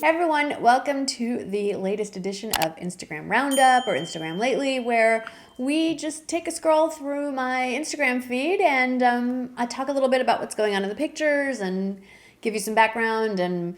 Hey everyone, welcome to the latest edition of Instagram Roundup or Instagram Lately, where we just take a scroll through my Instagram feed and I talk a little bit about what's going on in the pictures and give you some background and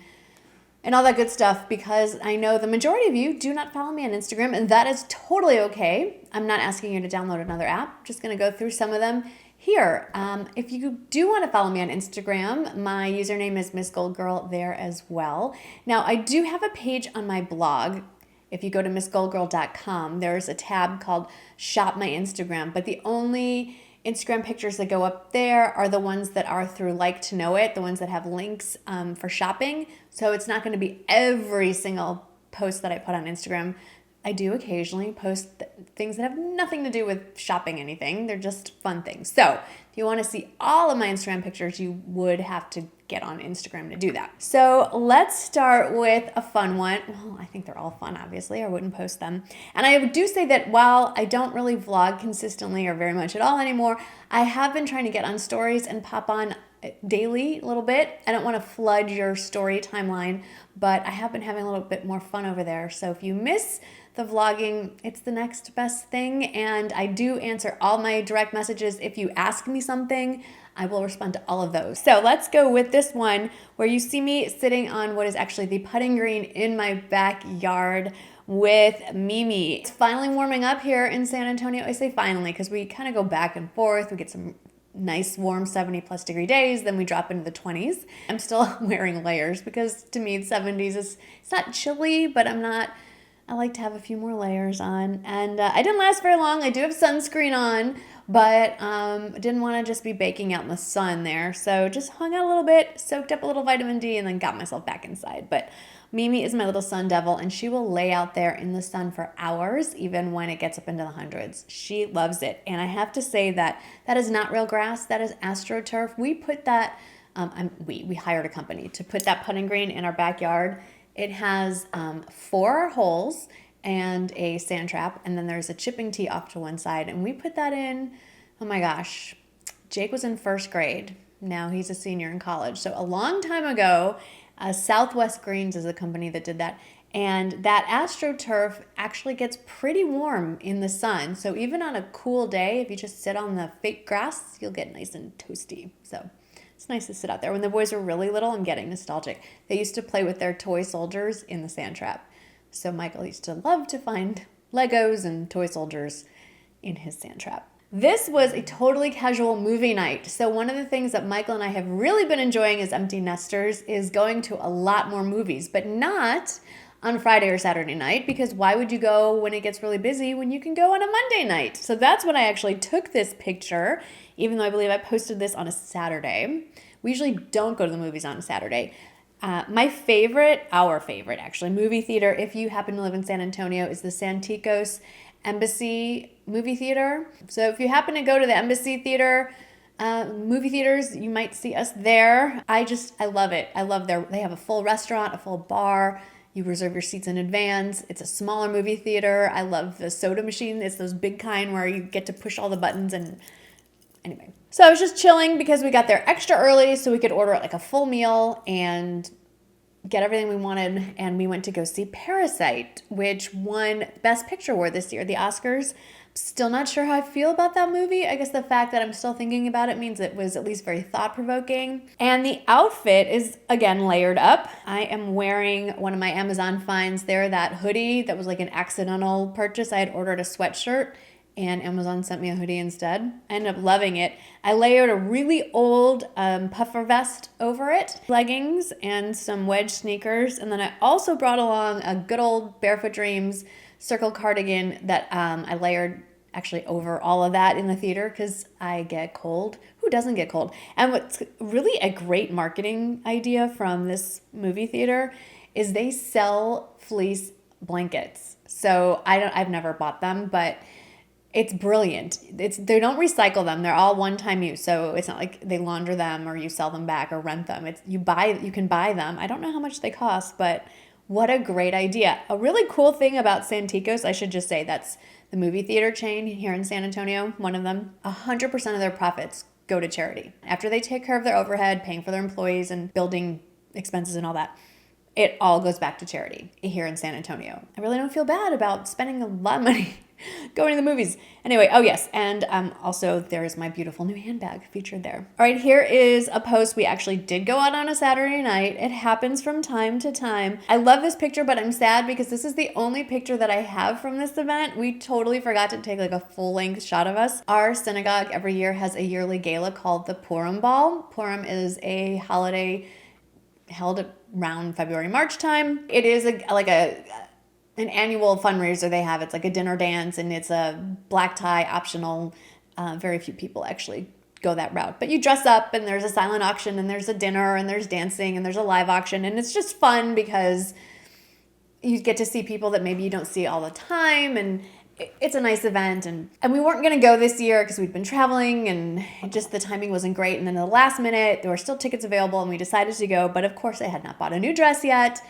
all that good stuff, because I know the majority of you do not follow me on Instagram, and that is totally okay. I'm not asking you to download another app. I'm just going to go through some of them here. If you do want to follow me on Instagram, my username is MsGoldgirl there as well. Now, I do have a page on my blog. If you go to MsGoldgirl.com, there's a tab called Shop My Instagram, but the only Instagram pictures that go up there are the ones that are through Like to Know It, the ones that have links for shopping. So it's not going to be every single post that I put on Instagram. I do occasionally post things that have nothing to do with shopping anything. They're just fun things. So if you want to see all of my Instagram pictures, you would have to get on Instagram to do that. So let's start with a fun one. Well, I think they're all fun, obviously. I wouldn't post them. And I do say that while I don't really vlog consistently or very much at all anymore, I have been trying to get on stories and pop on daily a little bit. I don't want to flood your story timeline, but I have been having a little bit more fun over there. So if you miss the vlogging, it's the next best thing, and I do answer all my direct messages. If you ask me something, I will respond to all of those. So let's go with this one where you see me sitting on what is actually the putting green in my backyard with Mimi. It's finally warming up here in San Antonio. I say finally because we kind of go back and forth. We get some nice warm 70+ degree days, then we drop into the 20s. I'm still wearing layers because to me 70s it's not chilly, but I like to have a few more layers on. And I didn't last very long. I do have sunscreen on, but I didn't want to just be baking out in the sun there. So just hung out a little bit, soaked up a little vitamin D, and then got myself back inside. But Mimi is my little sun devil, and she will lay out there in the sun for hours, even when it gets up into the hundreds. She loves it. And I have to say that is not real grass. That is AstroTurf. We put that, we hired a company to put that putting green in our backyard. It has 4 holes and a sand trap, and then there's a chipping tee off to one side. And we put that in, oh my gosh, Jake was in 1st grade. Now he's a senior in college. So a long time ago, Southwest Greens is a company that did that. And that AstroTurf actually gets pretty warm in the sun. So even on a cool day, if you just sit on the fake grass, you'll get nice and toasty. So it's nice to sit out there. When the boys were really little, I'm getting nostalgic. They used to play with their toy soldiers in the sand trap. So Michael used to love to find Legos and toy soldiers in his sand trap. This was a totally casual movie night. So one of the things that Michael and I have really been enjoying as empty nesters is going to a lot more movies, but not on Friday or Saturday night, because why would you go when it gets really busy when you can go on a Monday night? So that's when I actually took this picture, even though I believe I posted this on a Saturday. We usually don't go to the movies on a Saturday. Our favorite actually, movie theater, if you happen to live in San Antonio, is the Santikos Embassy movie theater. So if you happen to go to the Embassy theater, movie theaters, you might see us there. I love it. They have a full restaurant, a full bar. You reserve your seats in advance. It's a smaller movie theater. I love the soda machine. It's those big kind where you get to push all the buttons and anyway. So I was just chilling because we got there extra early so we could order like a full meal and get everything we wanted. And we went to go see Parasite, which won Best Picture award this year, the Oscars. Still not sure how I feel about that movie. I guess the fact that I'm still thinking about it means it was at least very thought-provoking. And the outfit is, again, layered up. I am wearing one of my Amazon finds there, that hoodie that was like an accidental purchase. I had ordered a sweatshirt and Amazon sent me a hoodie instead. I ended up loving it. I layered a really old puffer vest over it, leggings, and some wedge sneakers. And then I also brought along a good old Barefoot Dreams circle cardigan that I layered actually over all of that in the theater because I get cold. Who doesn't get cold? And what's really a great marketing idea from this movie theater is they sell fleece blankets. So I've never bought them, but it's brilliant. They don't recycle them. They're all one-time use. So it's not like they launder them or you sell them back or rent them. You can buy them. I don't know how much they cost, but what a great idea. A really cool thing about Santikos, I should just say, that's the movie theater chain here in San Antonio, one of them, 100% of their profits go to charity. After they take care of their overhead, paying for their employees and building expenses and all that, it all goes back to charity here in San Antonio. I really don't feel bad about spending a lot of money going to the movies. Anyway, oh yes, and also there's my beautiful new handbag featured there. All right, here is a post. We actually did go out on a Saturday night. It happens from time to time. I love this picture, but I'm sad because this is the only picture that I have from this event. We totally forgot to take like a full-length shot of us. Our synagogue every year has a yearly gala called the Purim Ball. Purim is a holiday held around February, March time. It is an annual fundraiser they have. It's like a dinner dance, and it's a black tie optional. Very few people actually go that route. But you dress up, and there's a silent auction, and there's a dinner, and there's dancing, and there's a live auction. And it's just fun because you get to see people that maybe you don't see all the time, and it's a nice event. And we weren't going to go this year because we'd been traveling, and just the timing wasn't great. And then at the last minute, there were still tickets available, and we decided to go. But of course, I had not bought a new dress yet.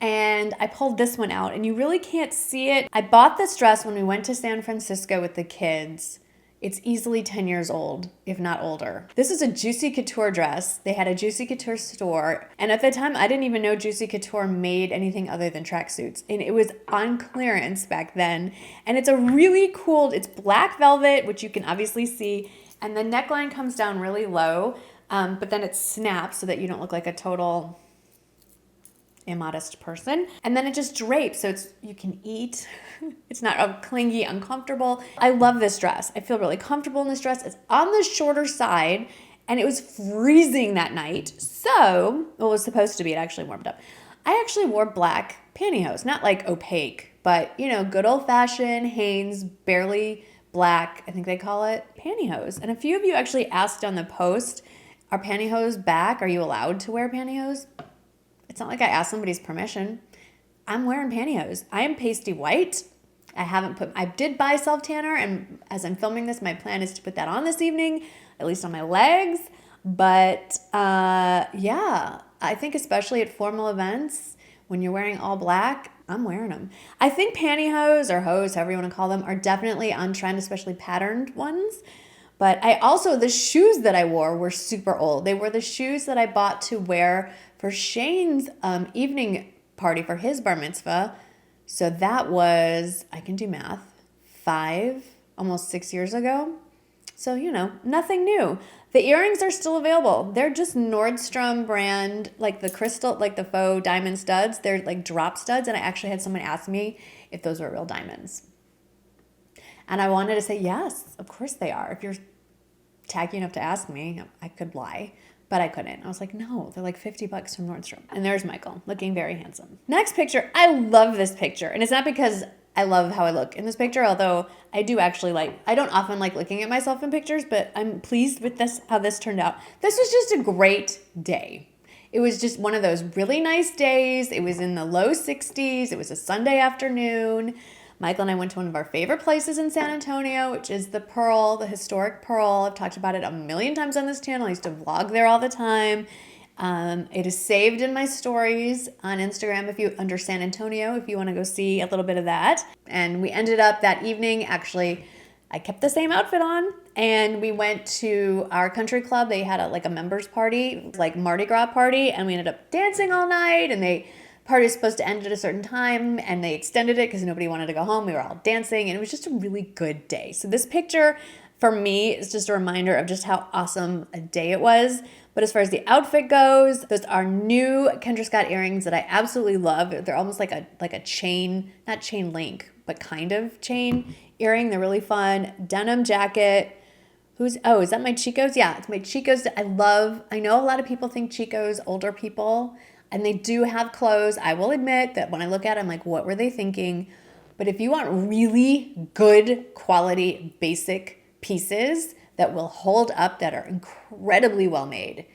And I pulled this one out, and you really can't see it. I bought this dress when we went to San Francisco with the kids. It's easily 10 years old, if not older. This is a Juicy Couture dress. They had a Juicy Couture store. And at the time, I didn't even know Juicy Couture made anything other than tracksuits. And it was on clearance back then. And it's a really cool, it's black velvet, which you can obviously see. And the neckline comes down really low, but then it snaps so that you don't look like a total immodest person. And then it just drapes, so you can eat. It's not clingy, uncomfortable. I love this dress. I feel really comfortable in this dress. It's on the shorter side, and it was freezing that night. So, well, it was supposed to be. It actually warmed up. I actually wore black pantyhose, not like opaque, but good old fashioned Hanes, barely black, I think they call it, pantyhose. And a few of you actually asked on the post, are pantyhose back? Are you allowed to wear pantyhose? It's not like I asked somebody's permission. I'm wearing pantyhose. I am pasty white. I did buy self tanner, and as I'm filming this, my plan is to put that on this evening, at least on my legs. But yeah, I think especially at formal events, when you're wearing all black, I'm wearing them. I think pantyhose or hose, however you want to call them, are definitely on trend, especially patterned ones. But the shoes that I wore were super old. They were the shoes that I bought to wear for Shane's evening party for his bar mitzvah. So that was, I can do math, 5, almost 6 years ago. So, nothing new. The earrings are still available. They're just Nordstrom brand, like the crystal, like the faux diamond studs. They're like drop studs. And I actually had someone ask me if those were real diamonds. And I wanted to say, yes, of course they are. If you're tacky enough to ask me, I could lie, but I couldn't. I was like, no, they're like $50 from Nordstrom. And there's Michael, looking very handsome. Next picture, I love this picture. And it's not because I love how I look in this picture, although I do actually I don't often like looking at myself in pictures, but I'm pleased with how this turned out. This was just a great day. It was just one of those really nice days. It was in the low 60s. It was a Sunday afternoon. Michael and I went to one of our favorite places in San Antonio, which is the Pearl, the historic Pearl. I've talked about it a million times on this channel. I used to vlog there all the time. It is saved in my stories on Instagram under San Antonio, if you want to go see a little bit of that. And we ended up that evening, actually, I kept the same outfit on, and we went to our country club. They had a members party, like Mardi Gras party, and we ended up dancing all night, and party was supposed to end at a certain time, and they extended it because nobody wanted to go home. We were all dancing, and it was just a really good day. So this picture, for me, is just a reminder of just how awesome a day it was. But as far as the outfit goes, those are new Kendra Scott earrings that I absolutely love. They're almost like a chain, not chain link, but kind of chain earring. They're really fun. Denim jacket. Is that my Chico's? Yeah, it's my Chico's. I know a lot of people think Chico's older people, and they do have clothes. I will admit that when I look at it, I'm like, what were they thinking? But if you want really good quality basic pieces that will hold up, that are incredibly well made,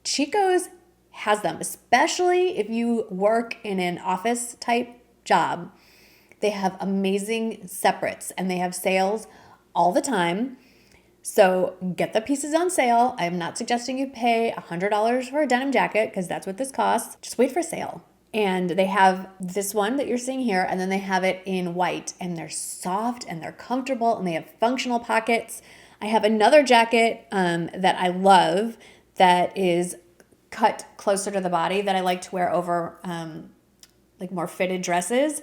Chico's has them, especially if you work in an office type job. They have amazing separates, and they have sales all the time. So get the pieces on sale. I'm not suggesting you pay $100 for a denim jacket, because that's what this costs. Just wait for sale. And they have this one that you're seeing here, and then they have it in white, and they're soft and they're comfortable, and they have functional pockets. I have another jacket that I love that is cut closer to the body that I like to wear over like more fitted dresses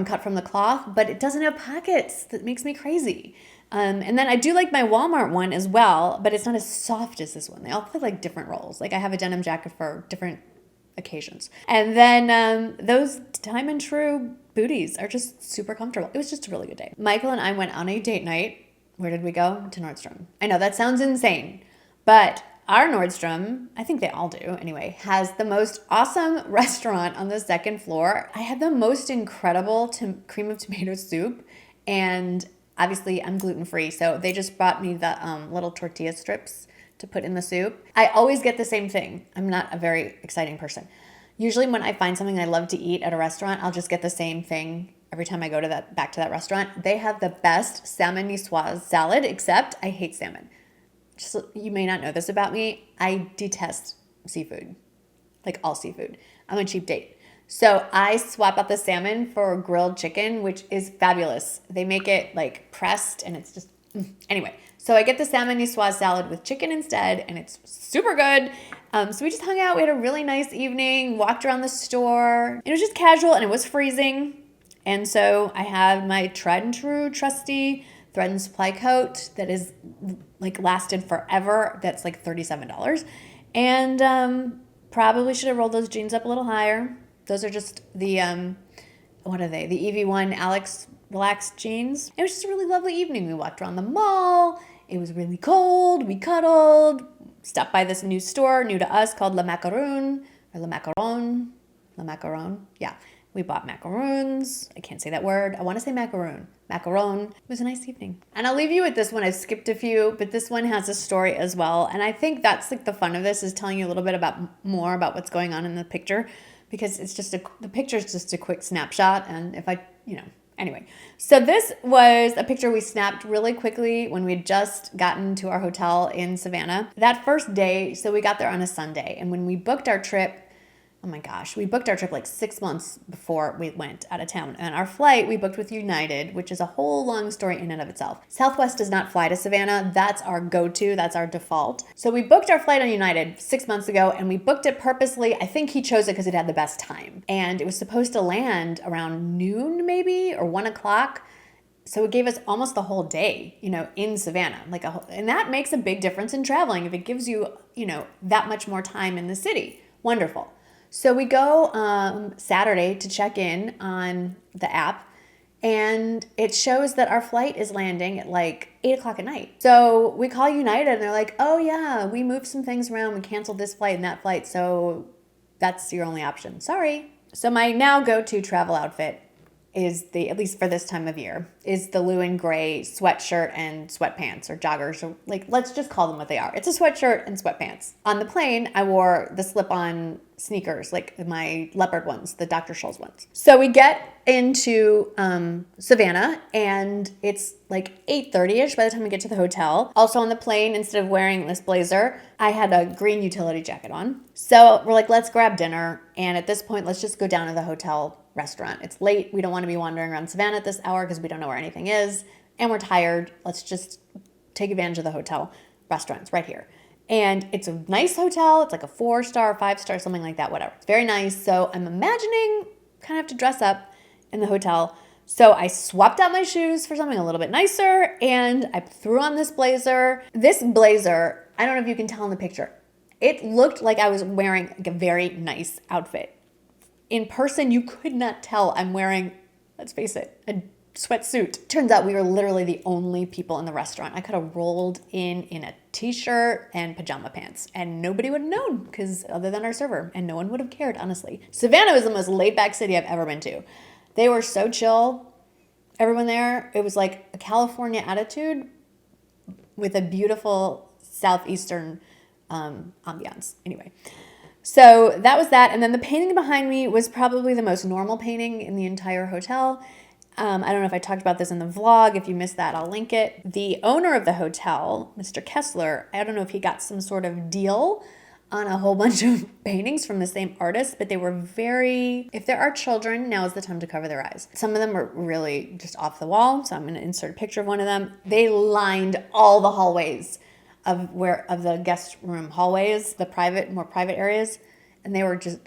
cut from the cloth, but it doesn't have pockets. That makes me crazy. And then I do like my Walmart one as well, but it's not as soft as this one. They all play like different roles. Like I have a denim jacket for different occasions. And then those Time and True booties are just super comfortable. It was just a really good day. Michael and I went on a date night. Where did we go? To Nordstrom. I know that sounds insane, but our Nordstrom, I think they all do anyway, has the most awesome restaurant on the second floor. I had the most incredible cream of tomato soup, and obviously I'm gluten-free, so they just brought me the little tortilla strips to put in the soup. I always get the same thing. I'm not a very exciting person. Usually when I find something I love to eat at a restaurant, I'll just get the same thing every time I go to back to that restaurant. They have the best salmon niçoise salad, except I hate salmon. Just, you may not know this about me. I detest seafood, like all seafood. I'm a cheap date. So I swap out the salmon for grilled chicken, which is fabulous. They make it like pressed and it's just, anyway. So I get the salmon niçoise salad with chicken instead, and it's super good. So we just hung out. We had a really nice evening, walked around the store. It was just casual and it was freezing. And so I have my tried and true trusty Thread and Supply coat that is like lasted forever. That's like $37. And probably should have rolled those jeans up a little higher. Those are just the, what are they? The EV1 Alex Relaxed jeans. It was just a really lovely evening. We walked around the mall. It was really cold. We cuddled. Stopped by this new store, new to us, called Le Macaron. Or Le Macaron. Le Macaron. Yeah. We bought macaroons. I can't say that word. I want to say macaroon. Macaron. It was a nice evening. And I'll leave you with this one. I've skipped a few, but this one has a story as well. And I think that's like the fun of this, is telling you a little bit more about what's going on in the picture, because it's just the picture is just a quick snapshot. And if I, anyway. So this was a picture we snapped really quickly when we had just gotten to our hotel in Savannah. That first day, so we got there on a Sunday. And when we booked our trip, oh my gosh, we booked our trip like 6 months before we went out of town. And our flight we booked with United, which is a whole long story in and of itself. Southwest does not fly to Savannah. That's our go-to. That's our default. So we booked our flight on United 6 months ago, and we booked it purposely. I think he chose it because it had the best time. And it was supposed to land around noon maybe, or 1 o'clock. So it gave us almost the whole day, in Savannah. And that makes a big difference in traveling. If it gives you, that much more time in the city. Wonderful. So we go Saturday to check in on the app, and it shows that our flight is landing at like 8 o'clock at night. So we call United, and they're like, oh yeah, we moved some things around. We canceled this flight and that flight, so that's your only option. Sorry. So my now go-to travel outfit is at least for this time of year, is the Lewin gray sweatshirt and sweatpants, or joggers, or let's just call them what they are. It's a sweatshirt and sweatpants. On the plane, I wore the slip-on sneakers, like my leopard ones, the Dr. Scholl's ones. So we get into Savannah, and it's like 8:30ish by the time we get to the hotel. Also on the plane, instead of wearing this blazer, I had a green utility jacket on. So we're like, let's grab dinner. And at this point, let's just go down to the hotel restaurant. It's late. We don't want to be wandering around Savannah at this hour because we don't know where anything is. And we're tired. Let's just take advantage of the hotel restaurants right here. And it's a nice hotel. It's like a 4-star, 5-star, something like that, whatever. It's very nice. So I'm imagining kind of have to dress up in the hotel. So I swapped out my shoes for something a little bit nicer, and I threw on this blazer. This blazer, I don't know if you can tell in the picture, it looked like I was wearing like a very nice outfit. In person, you could not tell I'm wearing, let's face it, a sweatsuit. Turns out we were literally the only people in the restaurant. I could have rolled in a t-shirt and pajama pants, and nobody would have known, because other than our server, and no one would have cared, honestly. Savannah was the most laid-back city I've ever been to. They were so chill. Everyone there, it was like a California attitude with a beautiful southeastern ambiance. Anyway. So that was that. And then the painting behind me was probably the most normal painting in the entire hotel. I don't know if I talked about this in the vlog. If you missed that, I'll link it. The owner of the hotel, Mr. Kessler, I don't know if he got some sort of deal on a whole bunch of paintings from the same artist, but they were if there are children, now is the time to cover their eyes. Some of them are really just off the wall. So I'm going to insert a picture of one of them. They lined all the hallways of the guest room hallways, the more private areas, and they were just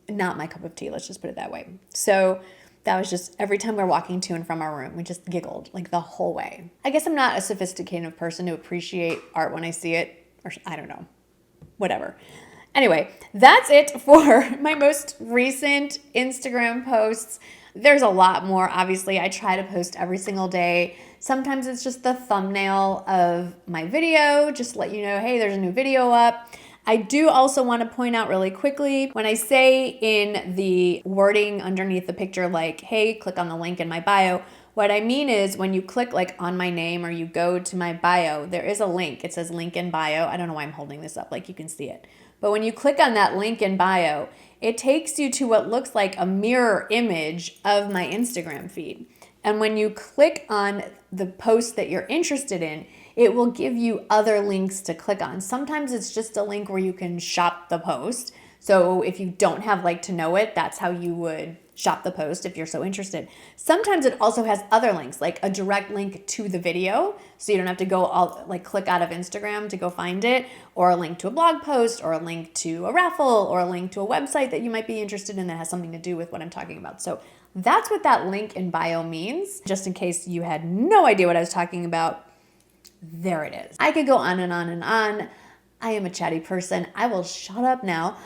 not my cup of tea. Let's just put it that way. So that was just every time we're walking to and from our room, we just giggled like the whole way. I guess I'm not a sophisticated person to appreciate art when I see it, or I don't know, whatever. Anyway, that's it for my most recent Instagram posts. There's a lot more, obviously. I try to post every single day. Sometimes it's just the thumbnail of my video, just to let you know, hey, there's a new video up. I do also want to point out really quickly, when I say in the wording underneath the picture, like, hey, click on the link in my bio, what I mean is when you click like on my name or you go to my bio, there is a link. It says link in bio. I don't know why I'm holding this up, like you can see it. But when you click on that link in bio, it takes you to what looks like a mirror image of my Instagram feed. And when you click on the post that you're interested in, it will give you other links to click on. Sometimes it's just a link where you can shop the post. So if you don't have like to know it, that's how you would shop the post if you're so interested. Sometimes it also has other links, like a direct link to the video. So you don't have to go all like click out of Instagram to go find it, or a link to a blog post, or a link to a raffle, or a link to a website that you might be interested in that has something to do with what I'm talking about. So that's what that link in bio means, just in case you had no idea what I was talking about. There it is. I could go on and on and on. I am a chatty person. I will shut up now.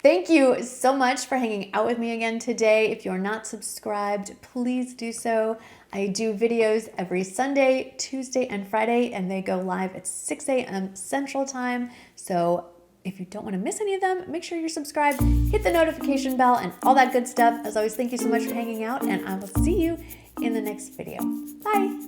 Thank you so much for hanging out with me again today. If you're not subscribed, please do so. I do videos every Sunday, Tuesday, and Friday, and they go live at 6 a.m. Central Time. So if you don't want to miss any of them, make sure you're subscribed, hit the notification bell, and all that good stuff. As always, thank you so much for hanging out, and I will see you in the next video. Bye.